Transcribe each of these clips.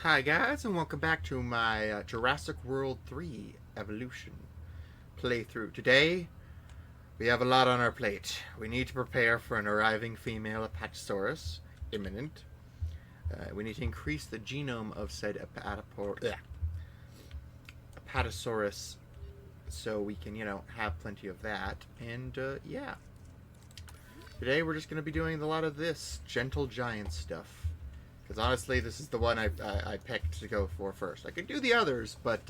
Hi guys, and welcome back to my Jurassic World 3 Evolution playthrough. Today, we have a lot on our plate. We need to prepare for an arriving female Apatosaurus, imminent. We need to increase the genome of said Apatosaurus so we can, have plenty of that. And, yeah. Today we're just going to be doing a lot of this gentle giant stuff. Because honestly, this is the one I picked to go for first. I could do the others, but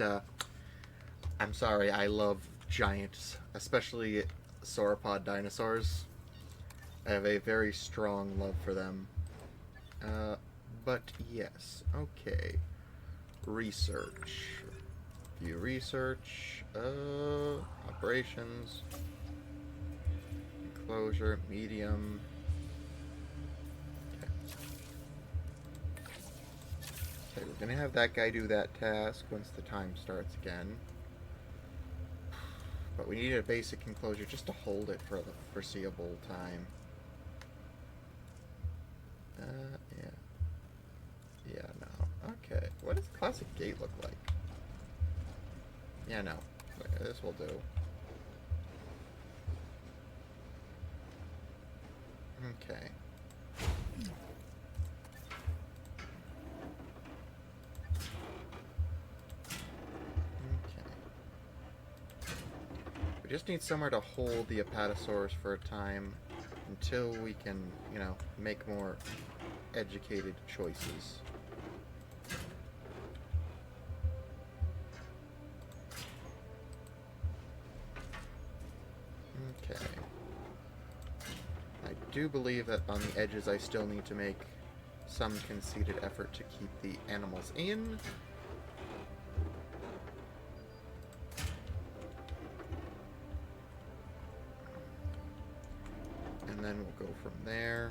I'm sorry, I love giants, especially sauropod dinosaurs. I have a very strong love for them. Uh, but yes, okay. Research. View research. Operations. Enclosure. Medium. Okay, we're gonna have that guy do that task once the time starts again. But we need a basic enclosure just to hold it for the foreseeable time. Yeah. Yeah, no. Okay. What does classic gate look like? Yeah, no. This will do. Okay. Okay. We just need somewhere to hold the Apatosaurus for a time until we can, make more educated choices. Okay. I do believe that on the edges I still need to make some conceited effort to keep the animals in. And then we'll go from there.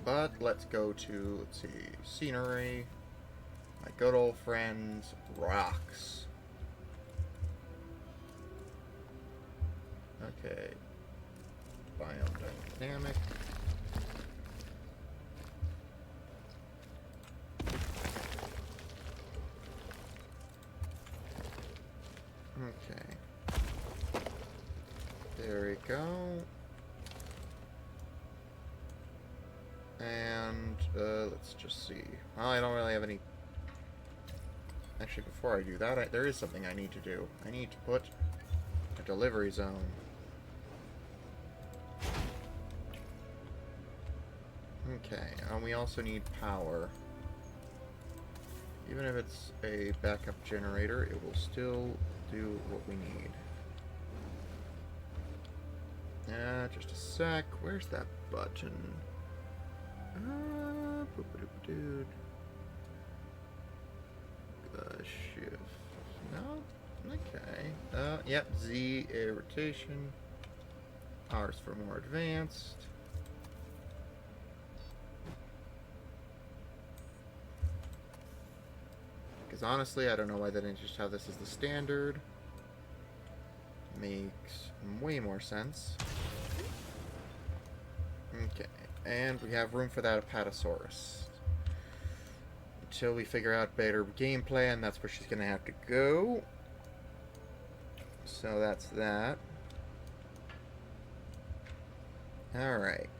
But let's go to, let's see, scenery. My good old friends, rocks. Okay. Biodynamic. Okay. There we go. And, let's just see. Well, I don't really have any... Actually, before I do that, there is something I need to do. I need to put a delivery zone. Okay, and we also need power. Even if it's a backup generator, it will still do what we need. Just a sec. Where's that button? Dude. Shift. No? Okay. Yep, Z, A rotation. R's for more advanced. Because honestly, I don't know why they didn't just have this as the standard. Makes way more sense. Okay, and we have room for that Apatosaurus. Until we figure out better game plan, that's where she's going to have to go. So that's that. Alright.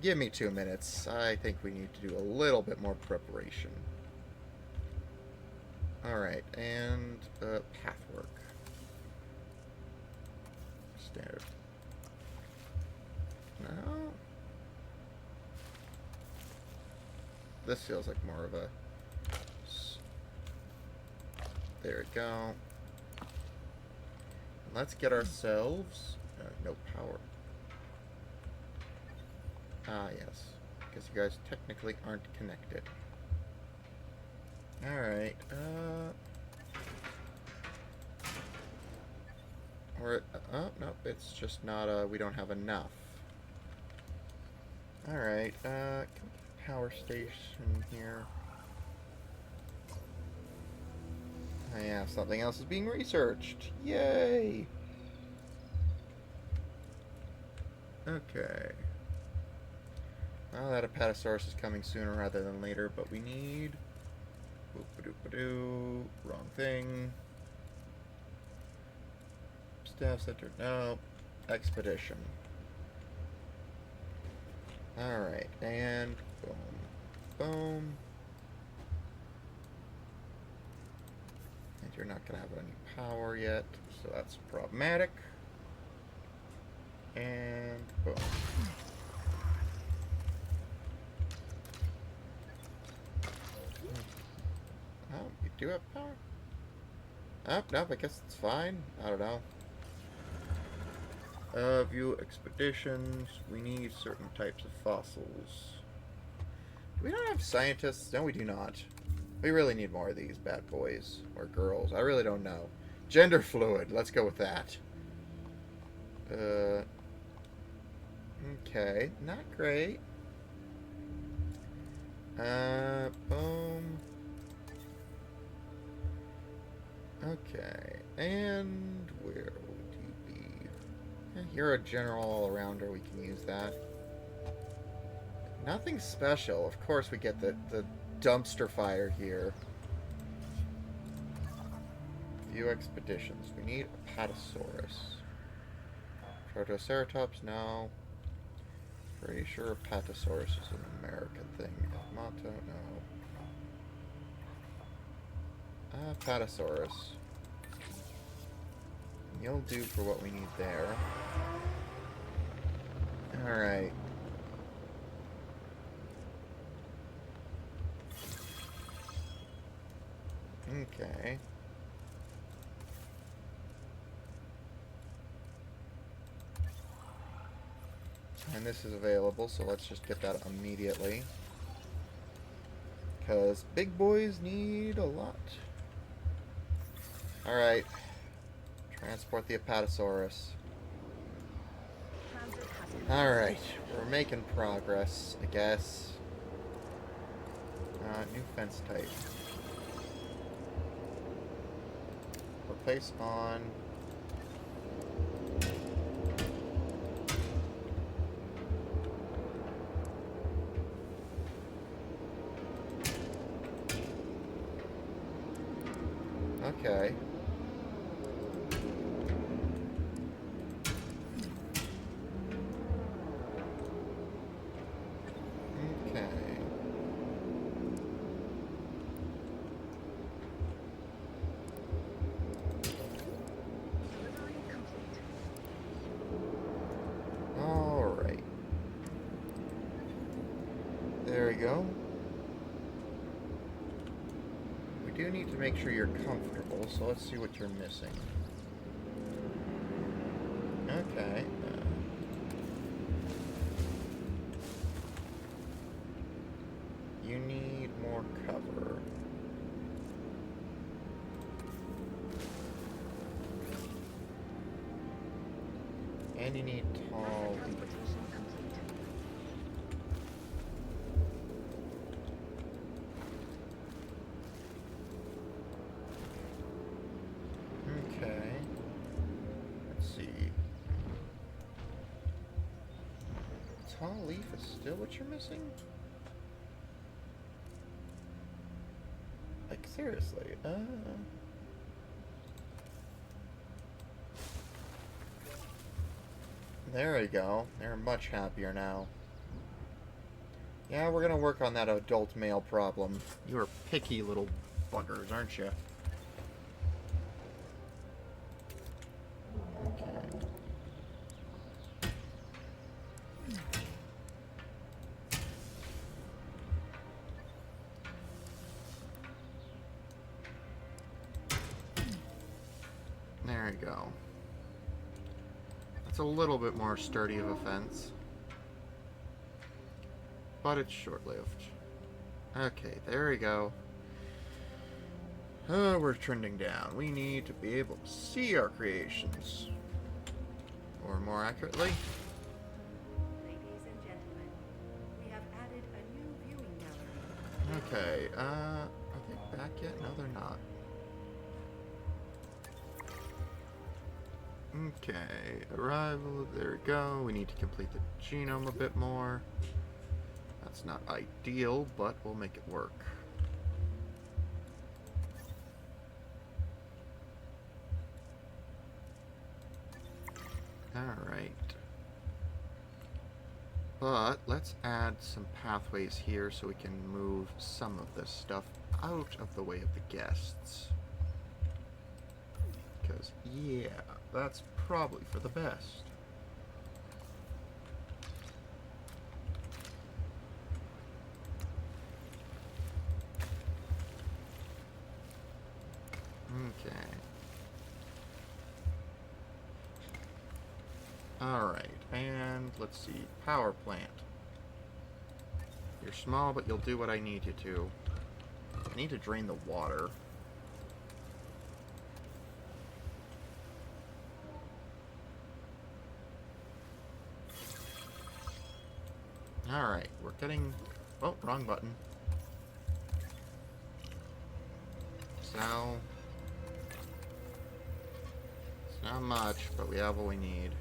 Give me 2 minutes. I think we need to do a little bit more preparation. Alright, and pathwork. Standard. No? This feels like more of a... There we go. Let's get ourselves... no power. Ah, yes. Because you guys technically aren't connected. Alright, oh, no, it's just not, we don't have enough. Alright, power station here. Oh yeah, something else is being researched. Yay! Okay. Well, that Apatosaurus is coming sooner rather than later, but we need... Boop-a-doop-a-doo. Wrong thing. Staff center. No. Expedition. Alright, and boom. Boom. And you're not going to have any power yet, so that's problematic. And boom. Oh, you do have power? Oh, no, I guess it's fine. I don't know. View expeditions. We need certain types of fossils. Do we not have scientists? No, we do not. We really need more of these bad boys. Or girls. I really don't know. Gender fluid. Let's go with that. Okay. Not great. Boom. Okay. And where would you be? You're a general all-arounder. We can use that. Nothing special. Of course we get the dumpster fire here. View expeditions. We need Apatosaurus. Protoceratops? No. Pretty sure Apatosaurus is an American thing. Motto? No. Apatosaurus. You'll do for what we need there. Alright. Okay. And this is available, so let's just get that immediately. Because big boys need a lot. Alright. Transport the Apatosaurus. Alright. We're making progress, I guess. New fence type. Replace on... Okay. Okay. All right. There we go. We do need to make sure you're comfortable, so let's see what you're missing. Okay. You need more cover. And you need tall leaves. Okay. Let's see. Tall leaf is still what you're missing? Like, seriously, There we go. They're much happier now. Yeah, we're gonna work on that adult male problem. You're picky little buggers, aren't you? Okay. There you go. It's a little bit more sturdy of a fence. But it's short-lived. Okay, there we go. We're trending down. We need to be able to see our creations. Or more accurately... Ladies and gentlemen, we have added a new viewing gallery. Okay, are they back yet? No, they're not. Okay, arrival, there we go. We need to complete the genome a bit more. That's not ideal, but we'll make it work. Alright. But let's add some pathways here so we can move some of this stuff out of the way of the guests. Because, yeah, that's probably for the best. Okay. Alright, and let's see. Power plant. You're small, but you'll do what I need you to. I need to drain the water. Alright, we're getting... Oh, wrong button. So... It's not much, but we have what we need.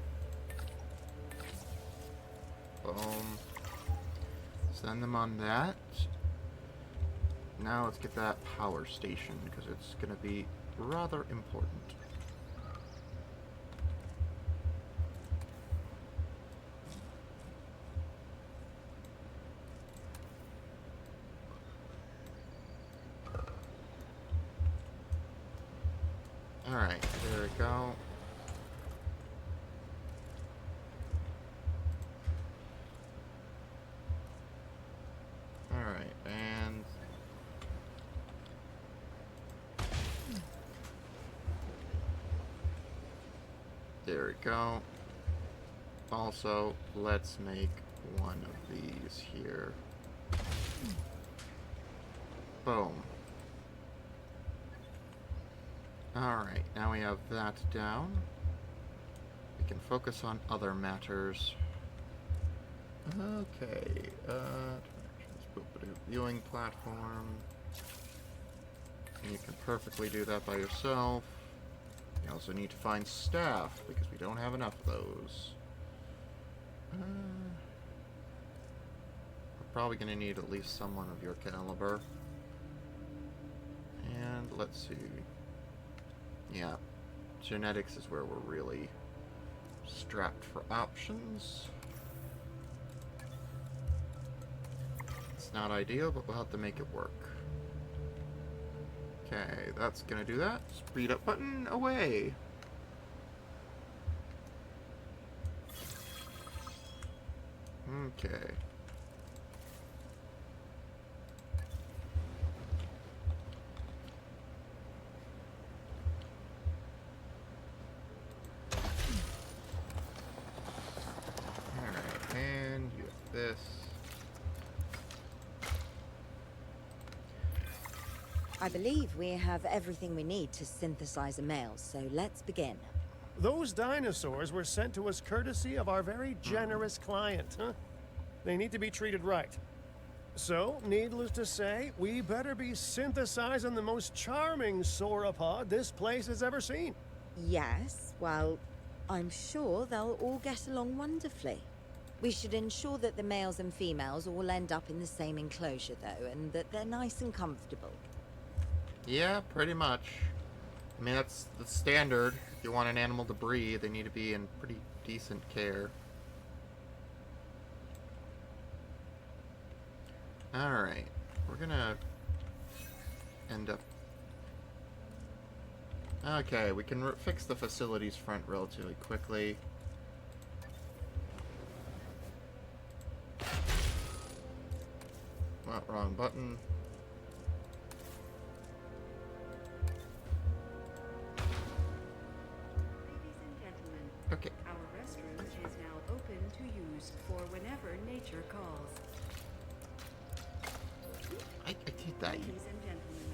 Boom. Send them on that. Now let's get that power station, because it's going to be rather important. Alright, there we go. Alright, and... there we go. Also, let's make one of these here. Boom. Alright, now we have that down. We can focus on other matters. Okay, viewing platform. And you can perfectly do that by yourself. You also need to find staff, because we don't have enough of those. We're probably going to need at least someone of your caliber. And let's see. Yeah, genetics is where we're really strapped for options. It's not ideal, but we'll have to make it work. Okay, that's gonna do that. Speed up button, away! Okay. Alright, and you have this. I believe we have everything we need to synthesize a male, so let's begin. Those dinosaurs were sent to us courtesy of our very generous client, huh? They need to be treated right. So, needless to say, we better be synthesizing the most charming sauropod this place has ever seen. Yes, well, I'm sure they'll all get along wonderfully. We should ensure that the males and females all end up in the same enclosure, though, and that they're nice and comfortable. Yeah, pretty much. I mean, that's the standard. If you want an animal to breed, they need to be in pretty decent care. Alright, we're gonna end up... Okay, we can fix the facilities front relatively quickly. Well, wrong button. Okay. Our restroom is now open to use for whenever nature calls. I did that. Ladies and gentlemen,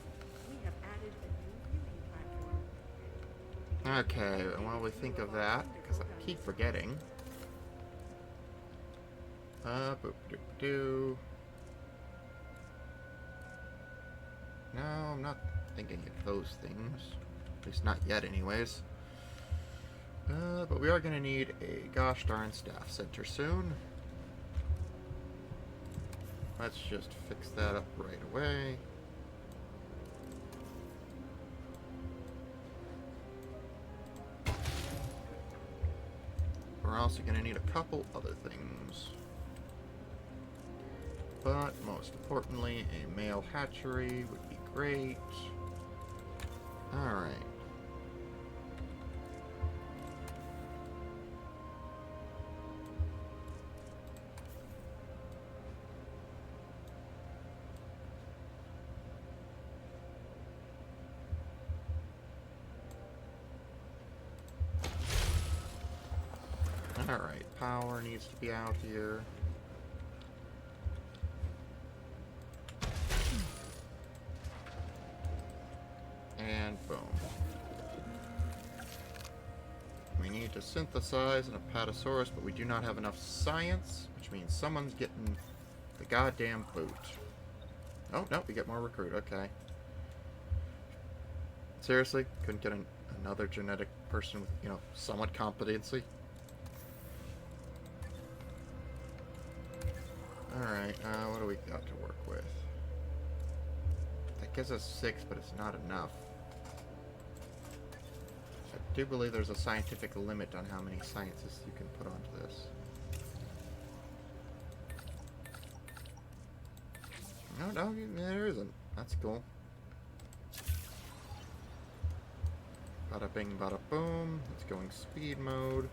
we have added a new viewing platform. Okay, and while we think of that, because I keep forgetting. Boop-doop-doo. No, I'm not thinking of those things. At least not yet, anyways. But we are going to need a gosh darn staff center soon. Let's just fix that up right away. We're also going to need a couple other things. But most importantly, a male hatchery would be great. Alright. Alright, power needs to be out here. And boom. We need to synthesize an apatosaurus, but we do not have enough science, which means someone's getting the goddamn boot. Oh, no, we get more recruit, okay. Seriously? Couldn't get another genetic person with, you know, somewhat competency? Alright, what do we got to work with? That gives us 6, but it's not enough. I do believe there's a scientific limit on how many scientists you can put onto this. No, there isn't. That's cool. Bada bing, bada boom. It's going speed mode.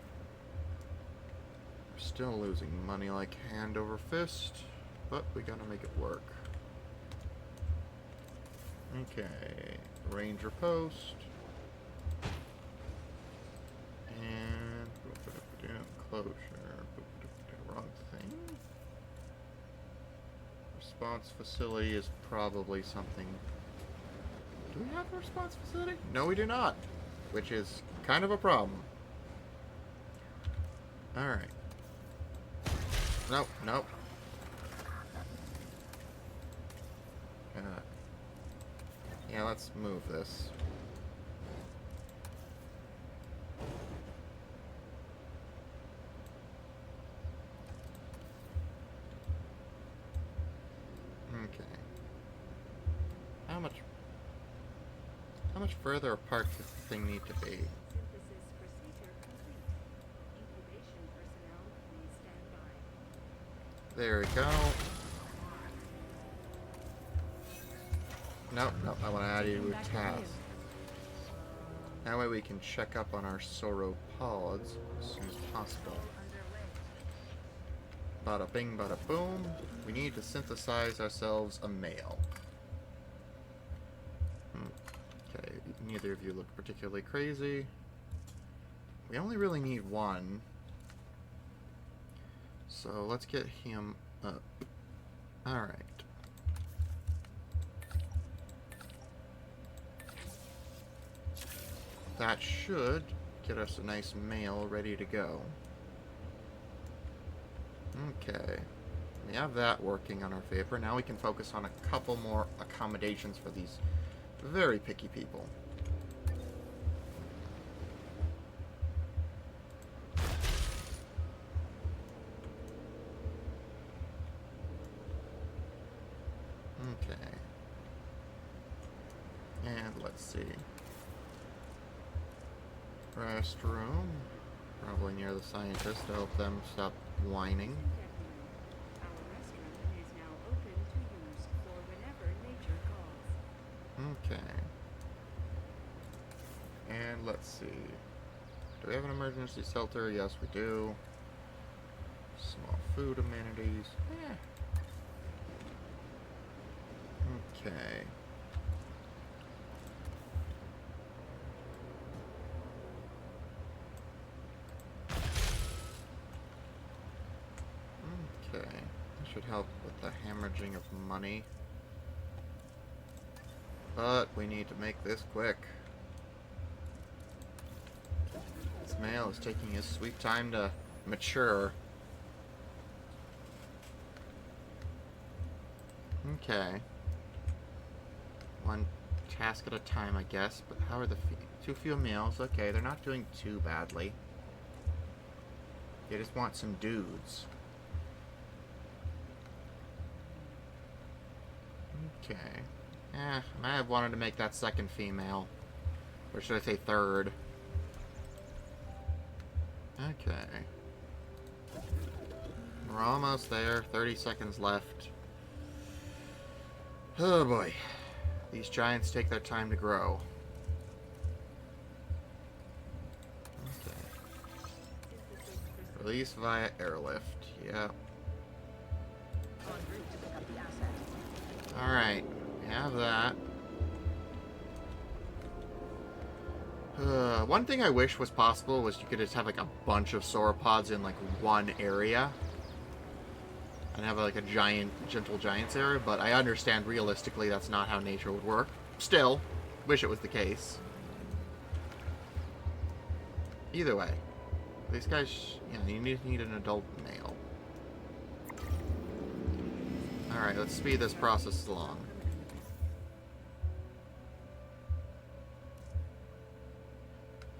We're still losing money like hand over fist, but we gotta make it work. Okay, ranger post. And closure. Wrong thing. Response facility is probably something. Do we have a response facility? No, we do not. Which is kind of a problem. Alright. Nope, nope. Yeah, let's move this. Okay. How much further apart does the thing need to be? Synthesis procedure complete. Incubation personnel, please stand by. There we go. Nope, I want to add you to a task. That way we can check up on our sauropods as soon as possible. Bada bing, bada boom. We need to synthesize ourselves a male. Okay, neither of you look particularly crazy. We only really need one. So let's get him up. Alright. That should get us a nice male ready to go. Okay. We have that working on our favor. Now we can focus on a couple more accommodations for these very picky people. Okay. And let's see. Restroom. Probably near the scientist to help them stop whining. Our restaurant is now open to use for whenever nature calls. Okay. And let's see. Do we have an emergency shelter? Yes, we do. Small food amenities. Okay. Okay. That should help with the hemorrhaging of money. But we need to make this quick. This male is taking his sweet time to mature. Okay. One task at a time, I guess, but how are the Too few males. Okay, they're not doing too badly. They just want some dudes. Okay. I might have wanted to make that second female. Or should I say third? Okay. We're almost there. 30 seconds left. Oh boy. These giants take their time to grow. Release via airlift. Yeah. Alright. We have that. One thing I wish was possible was you could just have like a bunch of sauropods in like one area. And have like a giant, gentle giants area, but I understand realistically that's not how nature would work. Still, wish it was the case. Either way. These guys, you need an adult male. Alright, let's speed this process along.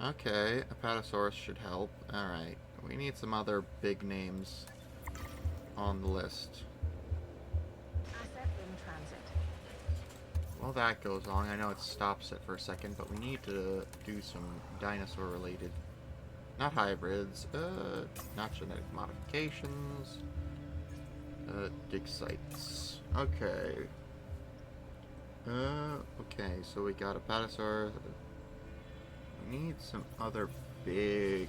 Okay, Apatosaurus should help. Alright, we need some other big names on the list. Asset in transit. While that goes on, I know it stops it for a second, but we need to do some dinosaur-related, not hybrids, not genetic modifications, dig sites. Okay. Okay, so we got Apatosaurus. We need some other big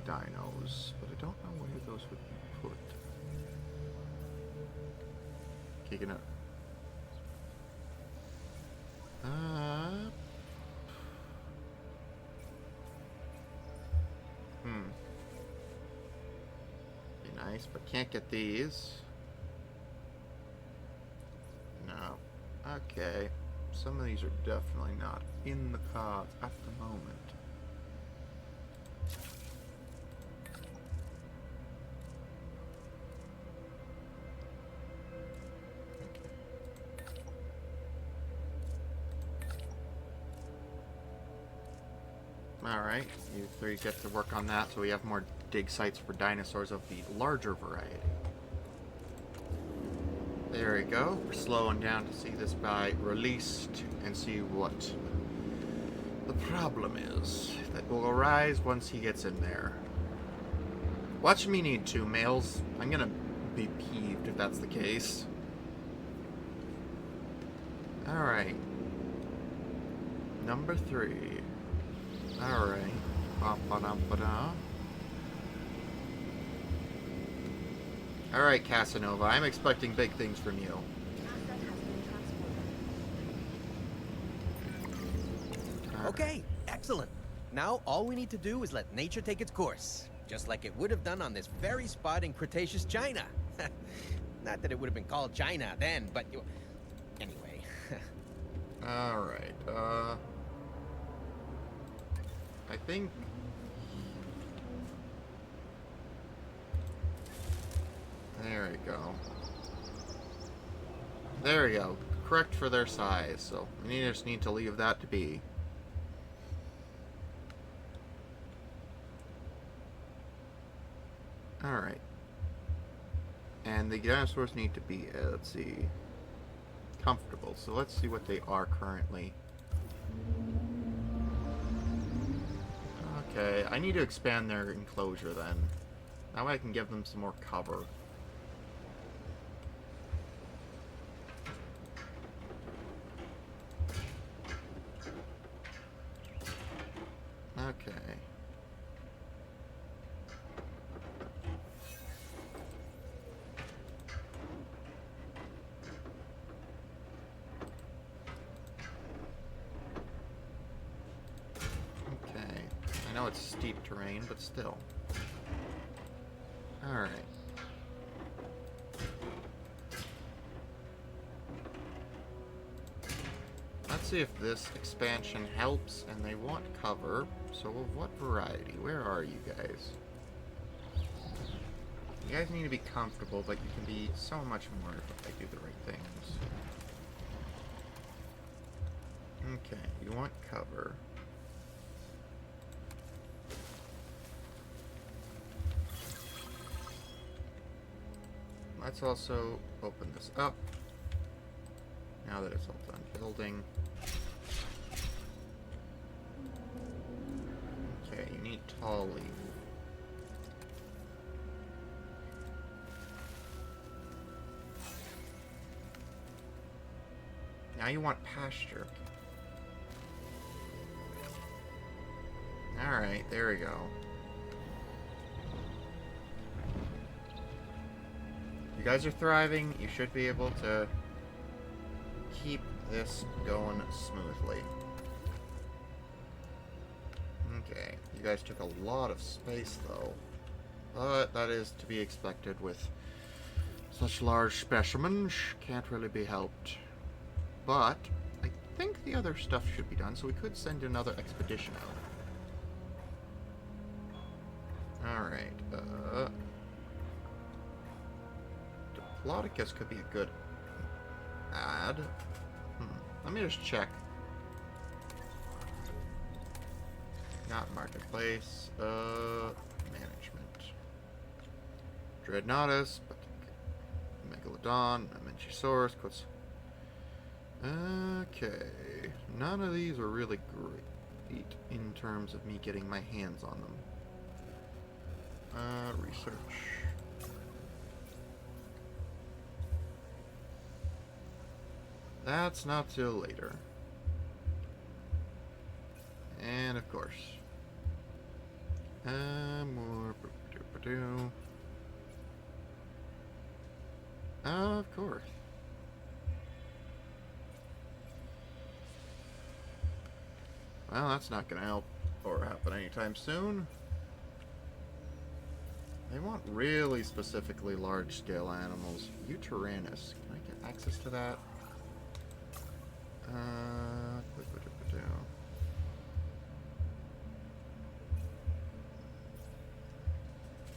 dinos, but I don't know where those would be put. Kicking up. Be nice, but can't get these. No. Okay. Some of these are definitely not in the cards at the moment. Alright, you three get to work on that so we have more dig sites for dinosaurs of the larger variety. There we go. We're slowing down to see this guy released and see what the problem is that will arise once he gets in there. Watch me need 2 males. I'm gonna be peeved if that's the case. Alright. Number 3. Alright. Ba-ba-da-ba-da. Alright, Casanova, I'm expecting big things from you. Asset has been transported. Okay, excellent. Now all we need to do is let nature take its course, just like it would have done on this very spot in Cretaceous China. Not that it would have been called China then, but anyway. Alright, I think... There we go. There we go. Correct for their size, so we just need to leave that to be. Alright. And the dinosaurs need to be, let's see, comfortable. So let's see what they are currently. Okay, I need to expand their enclosure then. That way I can give them some more cover. Okay. Okay. I know it's steep terrain, but still. Alright. Let's see if this expansion helps, and they want cover. So of what variety? Where are you guys? You guys need to be comfortable, but you can be so much more if I do the right things. Okay, you want cover. let's also open this up. Now that it's all done building. Okay, you need tall leaf. Now you want pasture. Alright, there we go. You guys are thriving. You should be able to keep this going smoothly. Okay, you guys took a lot of space though. But that is to be expected with such large specimens. Can't really be helped. But I think the other stuff should be done, so we could send another expedition out. Alright, Diplodocus could be a good add. Let me just check. Not marketplace, management. Dreadnoughtus, but Megalodon, Amenchisaurus, quotes. Okay, none of these are really great in terms of me getting my hands on them. Research. That's not till later. And of course. More. Of course. Well, that's not going to help or happen anytime soon. They want really specifically large-scale animals. Tyrannus. Can I get access to that?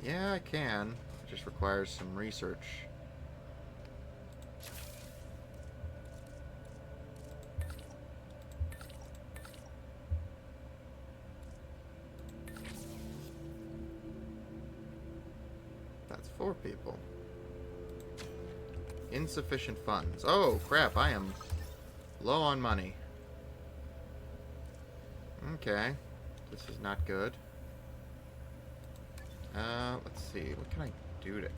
Yeah, I can. It just requires some research. That's 4 people. Insufficient funds. Oh, crap, I am low on money. Okay. This is not good. Let's see. What can I do to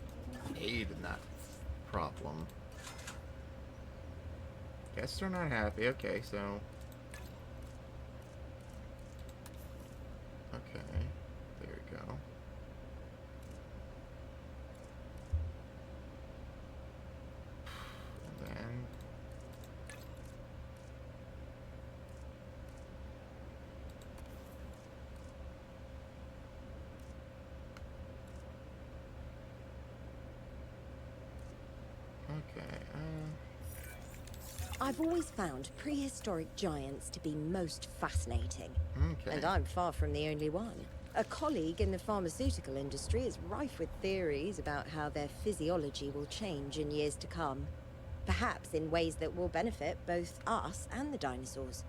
aid in that problem? Guess they're not happy. Okay, so... Okay. There you go. And then... Okay, I've always found prehistoric giants to be most fascinating. okay. And I'm far from the only one. A colleague in the pharmaceutical industry is rife with theories about how their physiology will change in years to come. Perhaps in ways that will benefit both us and the dinosaurs.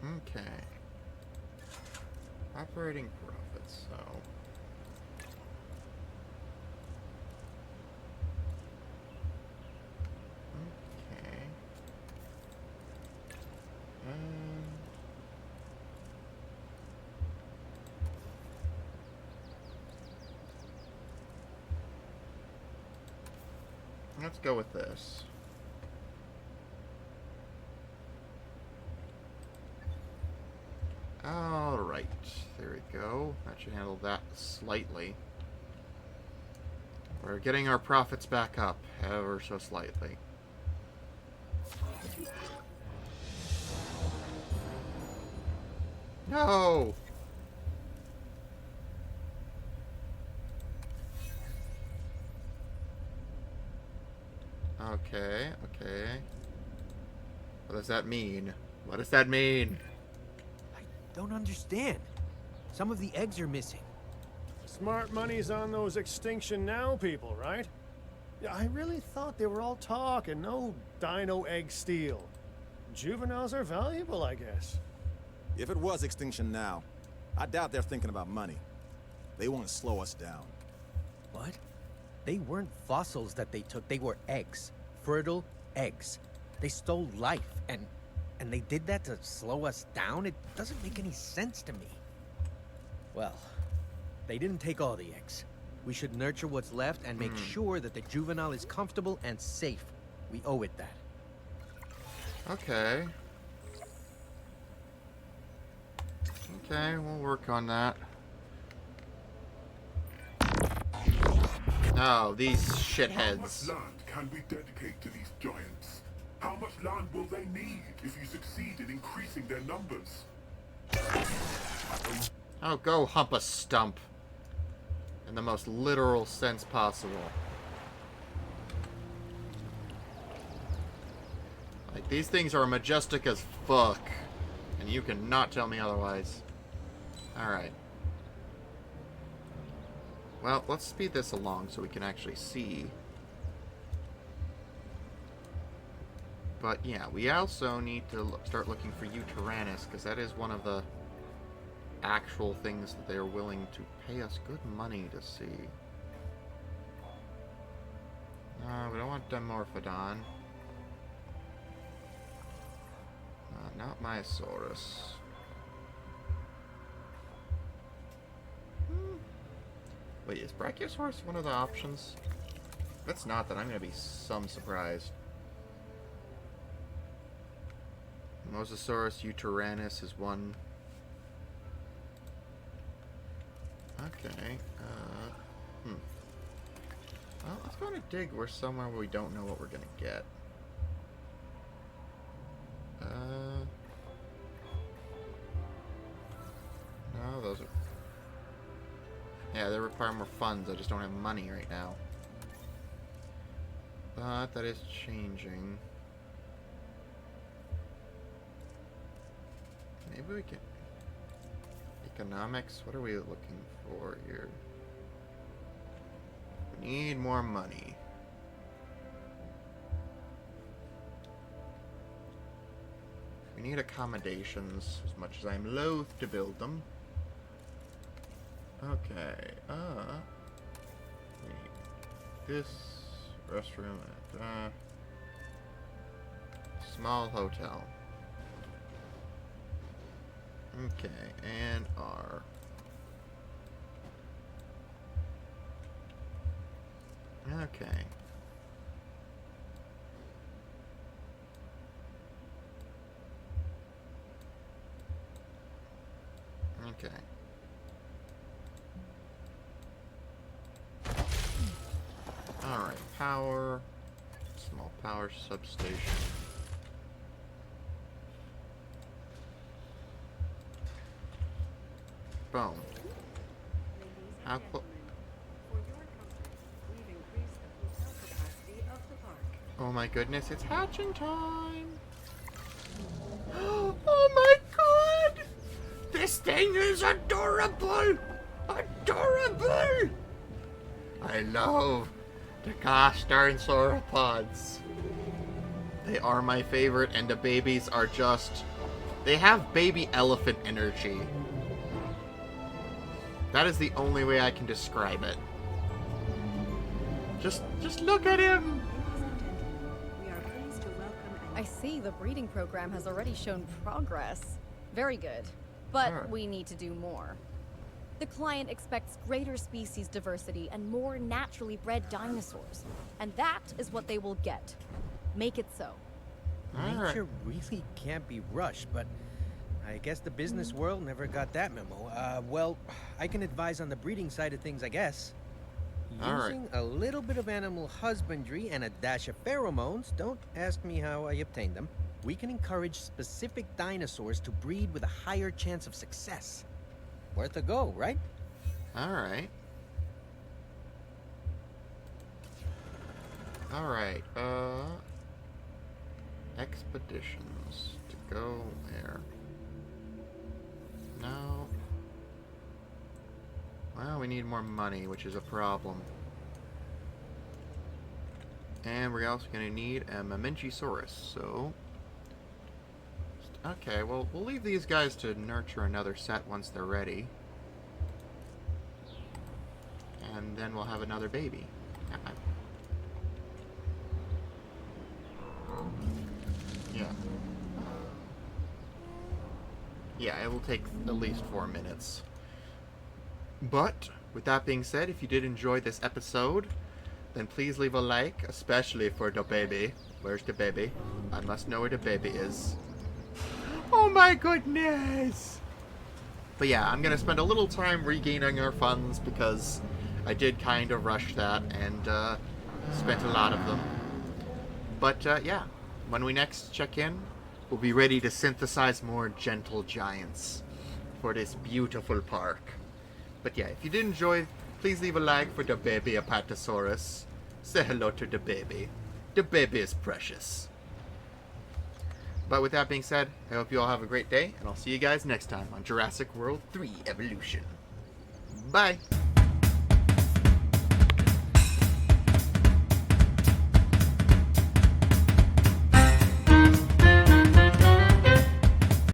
Okay. Operating profits, so... Okay. Let's go with this. Alright, there we go. That should handle that slightly. We're getting our profits back up, ever so slightly. No! Okay, okay. What does that mean? What does that mean? I don't understand. Some of the eggs are missing. Smart money's on those Extinction Now people, right? Yeah, I really thought they were all talk and no dino egg steal. Juveniles are valuable, I guess. If it was Extinction Now, I doubt they're thinking about money. They want to slow us down. What? They weren't fossils that they took, they were eggs. Fertile eggs. They stole life, and they did that to slow us down? It doesn't make any sense to me. Well, they didn't take all the eggs. We should nurture what's left and make sure that the juvenile is comfortable and safe. We owe it that. Okay. Okay, we'll work on that. Oh, these shitheads. How much land can we dedicate to these giants? How much land will they need if you succeed in increasing their numbers? Oh, go hump a stump. In the most literal sense possible. Like, these things are majestic as fuck. And you cannot tell me otherwise. Alright. Well, let's speed this along so we can actually see. But yeah, we also need to start looking for Tyrannus, because that is one of the actual things that they're willing to pay us good money to see. No, we don't want Dimorphodon. Not Myosaurus. Wait, is Brachiosaurus one of the options? If it's not, then I'm going to be some surprised. Mosasaurus, Tyrannus is one. Okay. Well, let's go on a dig where somewhere where we don't know what we're going to get. No, those are... Yeah, they require more funds. I just don't have money right now. But that is changing. Maybe we can... Economics? What are we looking for here? We need more money. We need accommodations, as much as I'm loath to build them. Okay, we need this restroom at, small hotel. Okay, and R. Okay. Okay. Alright, power. Small power substation. Boom. Ladies and How gentlemen, for your comfort, we've increased the hotel capacity of the park. Oh my goodness, it's hatching time! Oh my god! This thing is adorable! Adorable! I love the gosh darn sauropods. They are my favorite, and the babies are just... They have baby elephant energy. That is the only way I can describe it. Just look at him! Ladies and gentlemen, we are pleased to welcome I see the breeding program has already shown progress. Very good. But Alright. we need to do more. The client expects greater species diversity and more naturally bred dinosaurs. And that is what they will get. Make it so. Alright. Nature really can't be rushed, but I guess the business world never got that memo. Well, I can advise on the breeding side of things, I guess. All right. Using a little bit of animal husbandry and a dash of pheromones, don't ask me how I obtained them, we can encourage specific dinosaurs to breed with a higher chance of success. Worth a go, right? Alright. Alright, expeditions. To go where? No. Well, we need more money, which is a problem. And we're also going to need a Mamenchisaurus, so... Okay, well, we'll leave these guys to nurture another set once they're ready. And then we'll have another baby. take at least 4 minutes. But with that being said, if you did enjoy this episode, then please leave a like, especially for the baby. Where's the baby? I must know where the baby is. Oh my goodness! But yeah, I'm gonna spend a little time regaining our funds because I did kind of rush that and spent a lot of them. But yeah, when we next check in, we'll be ready to synthesize more gentle giants for this beautiful park. But yeah, if you did enjoy, please leave a like for the baby Apatosaurus. Say hello to the baby. The baby is precious. But with that being said, I hope you all have a great day, and I'll see you guys next time on Jurassic World 3 Evolution. Bye!